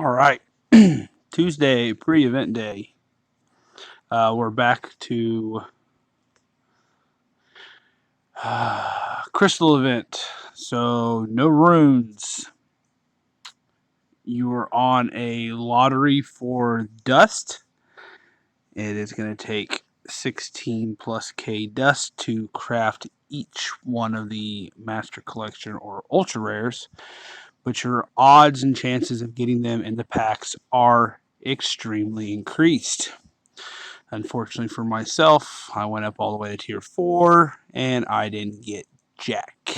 All right. Tuesday, pre-event day. We're back to Crystal event. So, no runes. You are on a lottery for dust. It is going to take 16 plus K dust to craft each one of the Master Collection or Ultra Rares, but your odds and chances of getting them in the packs are extremely increased. Unfortunately for myself, I went up all the way to tier 4 and I didn't get jack.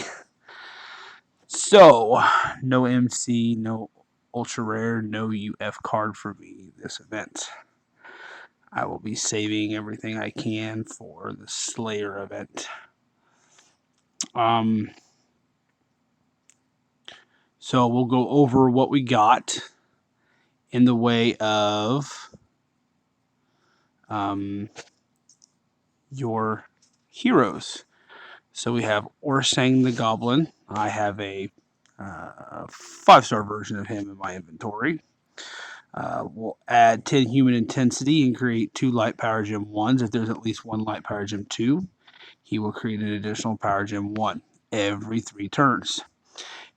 So, no MC, no ultra rare, no UF card for me this event. I will be saving everything I can for the Slayer event. Um, so we'll go over what we got in the way of your heroes. So we have Orsang the Goblin. I have a 5-star version of him in my inventory. We'll add 10 human intensity and create 2 light power gem 1s. If there's at least 1 light power gem 2, he will create an additional power gem 1 every 3 turns.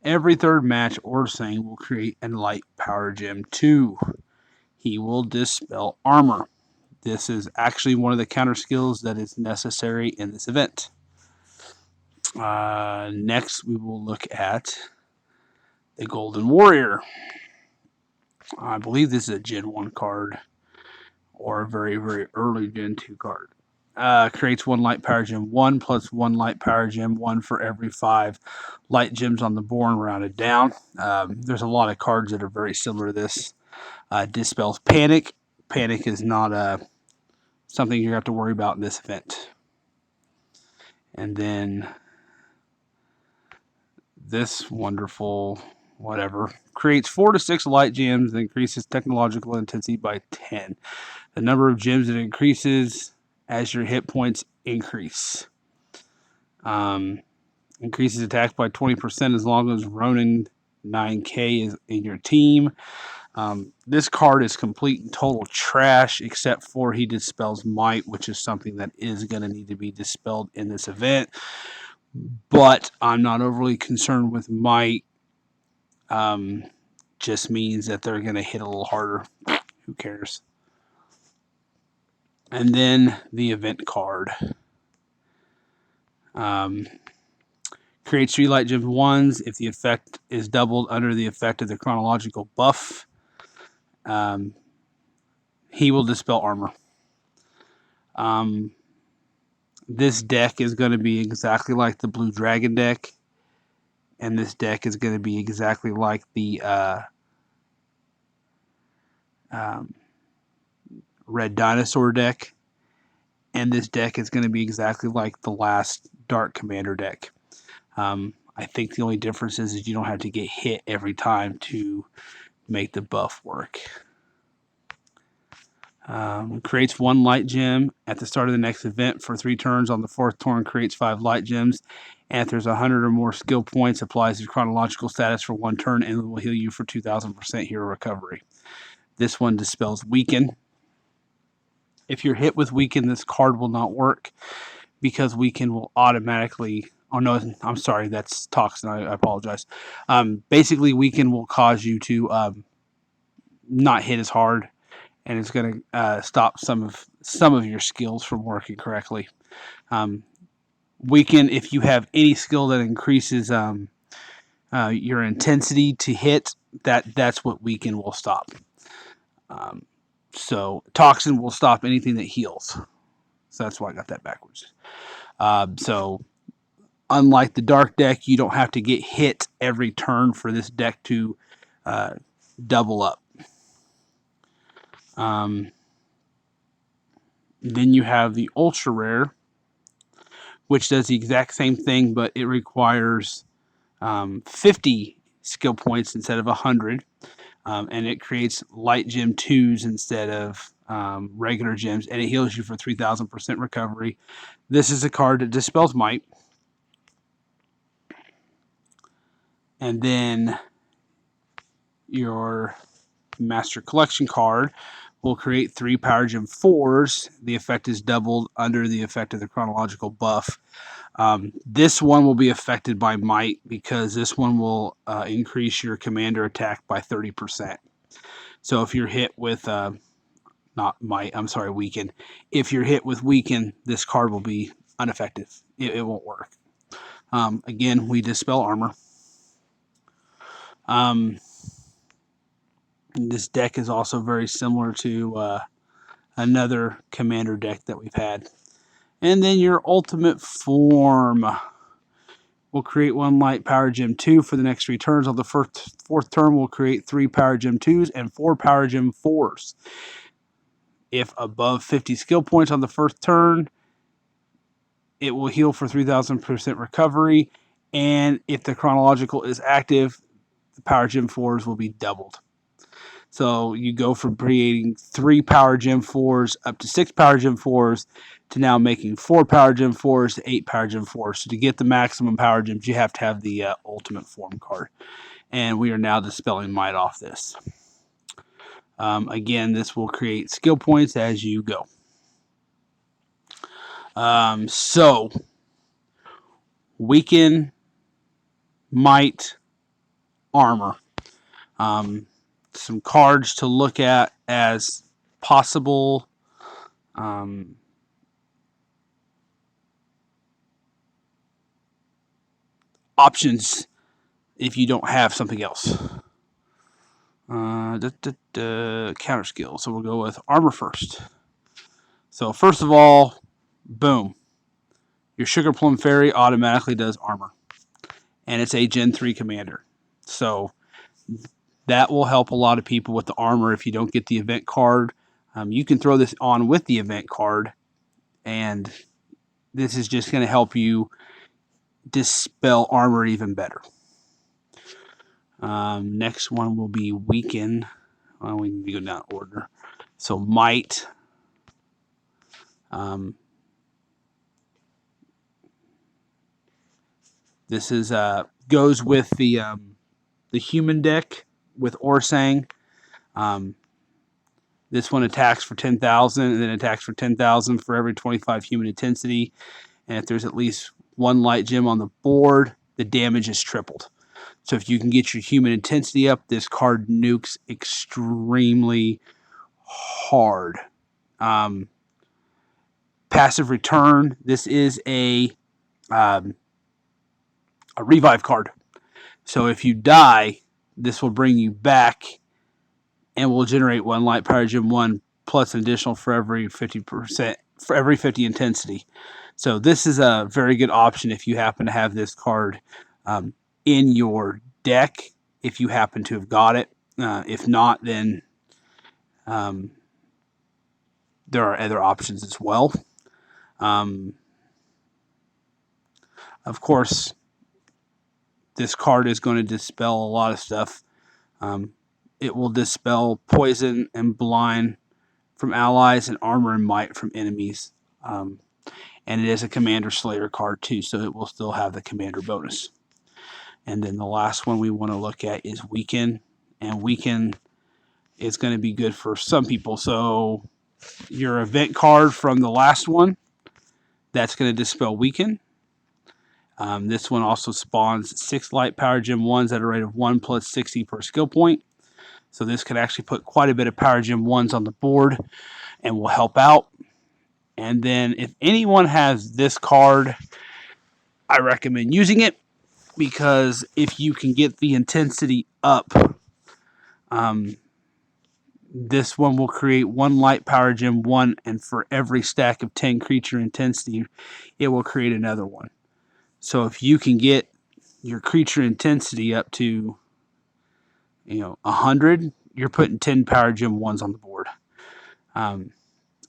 Every third match, Orsang will create a light power gem 2. He will dispel armor. This is actually one of the counter skills that is necessary in this event. Next, we will look at the Golden Warrior. I believe this is a Gen 1 card or a very, very early Gen 2 card. Creates 1 light power gem 1 plus 1 light power gem 1 for every 5 light gems on the board rounded down. There's a lot of cards that are very similar to this. Dispels Panic. Panic is not something you have to worry about in this event. And then this wonderful whatever creates 4 to 6 light gems and increases technological intensity by 10. The number of gems it increases as your hit points increase. Increases attack by 20% as long as Ronin 9K is in your team. This card is complete and total trash, except for he dispels Might, which is something that is going to need to be dispelled in this event. But I'm not overly concerned with Might. Just means that they're going to hit a little harder. Who cares? And then the event card. Creates 3 light gem 1s if the effect is doubled under the effect of the chronological buff. He will dispel armor. This deck is going to be exactly like the Blue Dragon deck. And this deck is going to be exactly like the Red Dinosaur deck. And this deck is going to be exactly like the last Dark Commander deck. I think the only difference is you don't have to get hit every time to make the buff work. Creates 1 light gem at the start of the next event for 3 turns. On the 4th turn, creates 5 light gems. And if there's 100 or more skill points, applies to chronological status for 1 turn and will heal you for 2,000% hero recovery. This one dispels Weaken. If you're hit with Weaken, this card will not work because Weaken will automatically... Oh, no, I'm sorry. That's Toxin. I apologize. Basically, Weaken will cause you to not hit as hard, and it's going to stop some of your skills from working correctly. Weaken, if you have any skill that increases your intensity to hit, that's what Weaken will stop. So Toxin will stop anything that heals. So that's why I got that backwards. So unlike the Dark deck, you don't have to get hit every turn for this deck to double up. Then you have the Ultra Rare, which does the exact same thing, but it requires 50 skill points instead of 100. And it creates light gem 2s instead of regular gems, and it heals you for 3,000% recovery. This is a card that dispels Might. And then your Master Collection card will create 3 Power Gem 4s. The effect is doubled under the effect of the chronological buff. This one will be affected by Might because this one will increase your commander attack by 30%. So if you're hit with not Might, I'm sorry, Weaken. If you're hit with Weaken, this card will be ineffective. It won't work. Again, we dispel armor. This deck is also very similar to another commander deck that we've had. And then your ultimate form will create 1 light Power Gem 2 for the next 3 turns. On the fourth turn, we'll create 3 Power Gem 2s and 4 Power Gem 4s. If above 50 skill points on the first turn, it will heal for 3,000% recovery. And if the chronological is active, the Power Gem 4s will be doubled. So you go from creating 3 Power Gem 4s up to 6 Power Gem 4s to now making 4 Power Gem 4s to 8 Power Gem 4s. So to get the maximum Power Gems, you have to have the Ultimate Form card. And we are now dispelling Might off this. Again, this will create skill points as you go. So, Weaken, Might, Armor. Some cards to look at as possible options if you don't have something else. Counter skill. So we'll go with Armor first. So first of all, boom. Your Sugar Plum Fairy automatically does Armor. And it's a Gen 3 commander. So that will help a lot of people with the armor if you don't get the event card. You can throw this on with the event card, and this is just going to help you dispel armor even better. Next one will be Weaken. We need to go down order. So Might. This is goes with the human deck with Orsang. This one attacks for 10,000 and then attacks for 10,000 for every 25 human intensity. And if there's at least 1 light gem on the board, the damage is tripled. So if you can get your human intensity up, this card nukes extremely hard. Passive return. This is a revive card. So if you die, this will bring you back and will generate 1 light Power Gem 1 plus an additional for every 50%, for every 50 intensity. So this is a very good option if you happen to have this card in your deck, if you happen to have got it. If not, then there are other options as well. Of course, this card is going to dispel a lot of stuff. It will dispel poison and blind from allies and armor and might from enemies. And it is a Commander Slayer card too, so it will still have the Commander bonus. And then the last one we want to look at is Weaken. And Weaken is going to be good for some people. So your event card from the last one, that's going to dispel Weaken. This one also spawns 6 light Power Gem 1s at a rate of 1 plus 60 per skill point. So this could actually put quite a bit of Power Gem 1s on the board and will help out. And then if anyone has this card, I recommend using it, because if you can get the intensity up, this one will create 1 light Power Gem 1, and for every stack of 10 creature intensity, it will create another one. So if you can get your creature intensity up to 100, you're putting 10 Power Gem 1s on the board.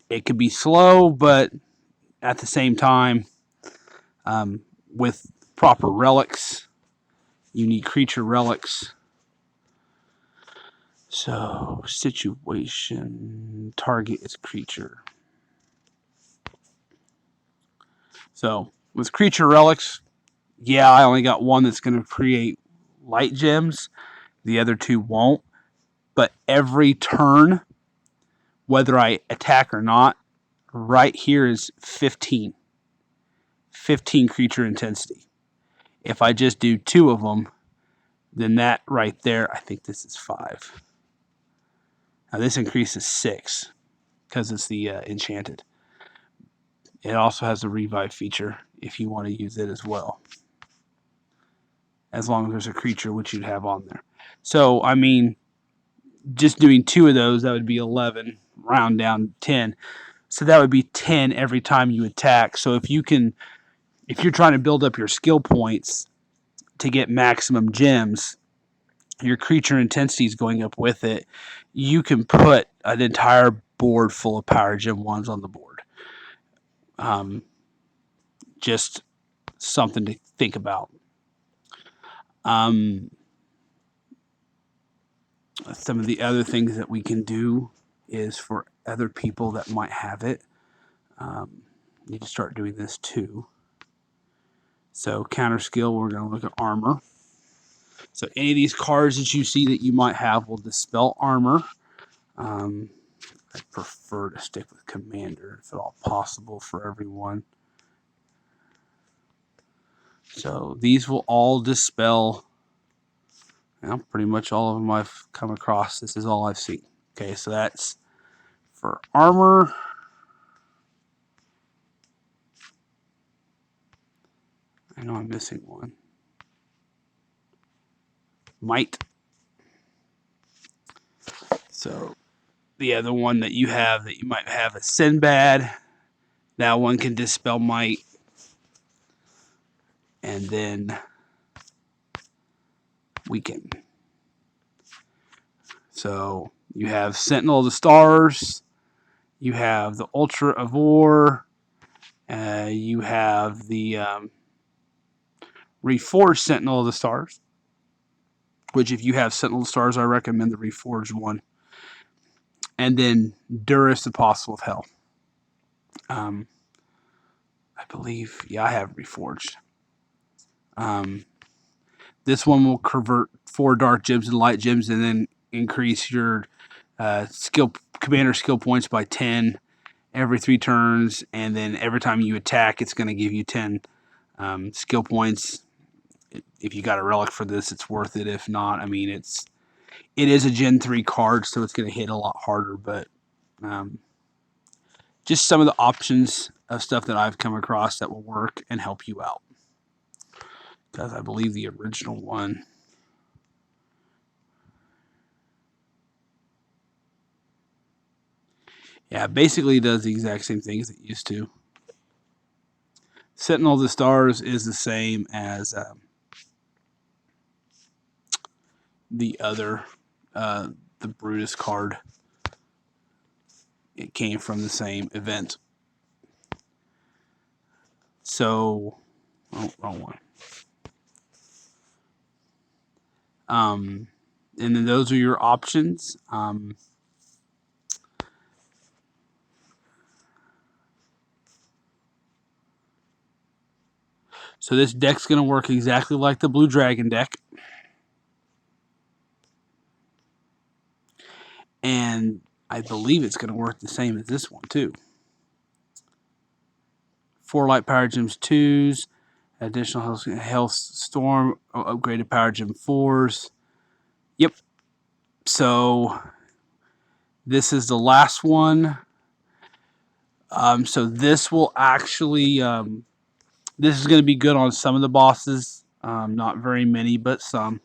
It could be slow, but at the same time, with proper relics, unique creature relics. So, situation, target is creature. So, with creature relics, yeah, I only got one that's going to create light gems. The other two won't. but every turn, whether I attack or not, right here is 15 creature intensity. If I just do 2 of them, then that right there, I think this is 5. Now this increases 6 because it's the enchanted. It also has a revive feature if you want to use it as well, as long as there's a creature which you'd have on there. So, I mean, just doing 2 of those, that would be 11, round down 10. So that would be 10 every time you attack. So if you're trying to build up your skill points to get maximum gems, your creature intensity is going up with it. You can put an entire board full of power gem 1s on the board. Just something to think about. Some of the other things that we can do is for other people that might have it. Need to start doing this too. So counter skill, we're going to look at armor. So any of these cards that you see that you might have will dispel armor. I prefer to stick with commander if at all possible for everyone. So these will all dispel. Well, pretty much all of them I've come across. This is all I've seen. Okay, so that's for armor. I know I'm missing one. Might. So the other one that you have that you might have is Sinbad. That one can dispel might. And then weaken. So you have Sentinel of the Stars. You have the Ultra of War. You have the Reforged Sentinel of the Stars. Which, if you have Sentinel of the Stars, I recommend the Reforged one. And then Duras, Apostle of Hell. I believe, yeah, I have Reforged. This one will convert 4 dark gems and light gems, and then increase your commander skill points by 10 every 3 turns. And then every time you attack, it's going to give you 10 skill points. If you got a relic for this, it's worth it. If not, I mean, it is a Gen 3 card, so it's going to hit a lot harder. But just some of the options of stuff that I've come across that will work and help you out. Because I believe the original one, yeah, basically does the exact same thing as it used to. Sentinel of the Stars is the same as the other, the Brutus card. It came from the same event. So, oh, wrong one. And then those are your options. So this deck's going to work exactly like the Blue Dragon deck. And I believe it's going to work the same as this one too. 4 light power gems 2s, additional health storm, upgraded power gem 4s. Yep. So this is the last one. So this will actually, this is going to be good on some of the bosses. Not very many, but some.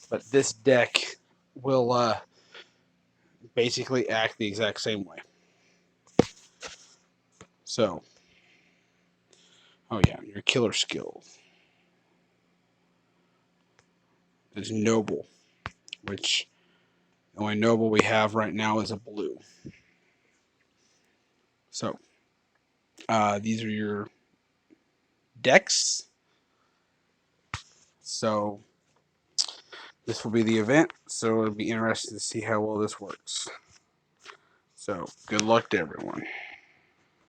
But this deck will basically act the exact same way. So, oh yeah, your killer skill is Noble, which the only Noble we have right now is a blue. So, these are your decks. So, this will be the event, so it'll be interesting to see how well this works. So, good luck to everyone.